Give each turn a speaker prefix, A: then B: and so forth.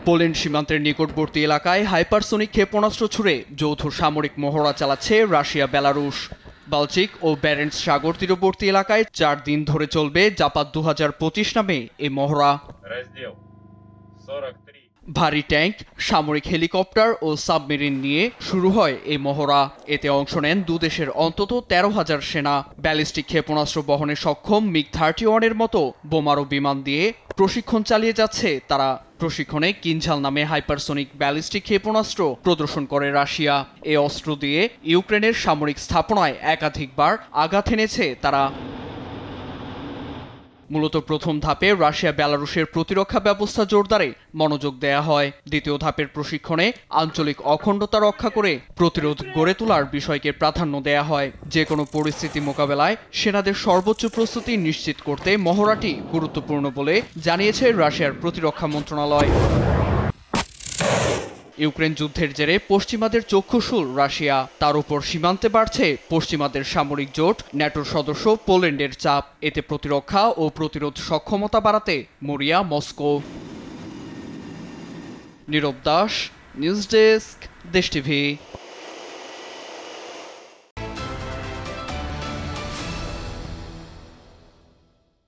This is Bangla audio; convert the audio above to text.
A: পোল্যান্ড সীমান্তের নিকটবর্তী এলাকায় হাইপারসোনিক ক্ষেপণাস্ত্র ছুড়ে যৌথ সামরিক মহড়া চালাচ্ছে রাশিয়া বেলারুশ। বাল্টিক ও ব্যারেন্টস সাগর তীরবর্তী এলাকায় 4 দিন ধরে চলবে জাপাত 2025 নামে এই মহড়া। ভারী ট্যাঙ্ক, সামরিক হেলিকপ্টার ও সাবমেরিন নিয়ে শুরু হয় এই মহড়া। এতে অংশ নেন দুদেশের অন্তত 13,000 সেনা। ব্যালিস্টিক ক্ষেপণাস্ত্র বহনে সক্ষম মিগ-31 এর মতো বোমারু বিমান দিয়ে প্রশিক্ষণ চালিয়ে যাচ্ছে তারা। প্রশিক্ষণে কিনঝাল নামে হাইপারসোনিক ব্যালিস্টিক ক্ষেপণাস্ত্র প্রদর্শন করে রাশিয়া। এই অস্ত্র দিয়ে ইউক্রেনের সামরিক স্থাপনায় একাধিকবার আঘাত এনেছে তারা। মূলত প্রথম ধাপে রাশিয়া বেলারুশের প্রতিরক্ষা ব্যবস্থা জোরদারে মনোযোগ দেয়া হয়। দ্বিতীয় ধাপের প্রশিক্ষণে আঞ্চলিক অখণ্ডতা রক্ষা করে প্রতিরোধ গড়ে তোলার বিষয়কে প্রাধান্য দেয়া হয়। যে কোনো পরিস্থিতি মোকাবেলায় সেনাদের সর্বোচ্চ প্রস্তুতি নিশ্চিত করতে মহড়াটি গুরুত্বপূর্ণ বলে জানিয়েছে রাশিয়ার প্রতিরক্ষা মন্ত্রণালয়। ইউক্রেন যুদ্ধের জেরে পশ্চিমাদের চক্ষুশূল রাশিয়া। তার উপর সীমান্তে বাড়ছে পশ্চিমাদের সামরিক জোট ন্যাটোর সদস্য পোল্যান্ডের চাপ। এতে প্রতিরক্ষা ও প্রতিরোধ সক্ষমতা বাড়াতে মরিয়া মস্কো। নীরব দাস, নিউজ ডেস্ক, দেশ টিভি।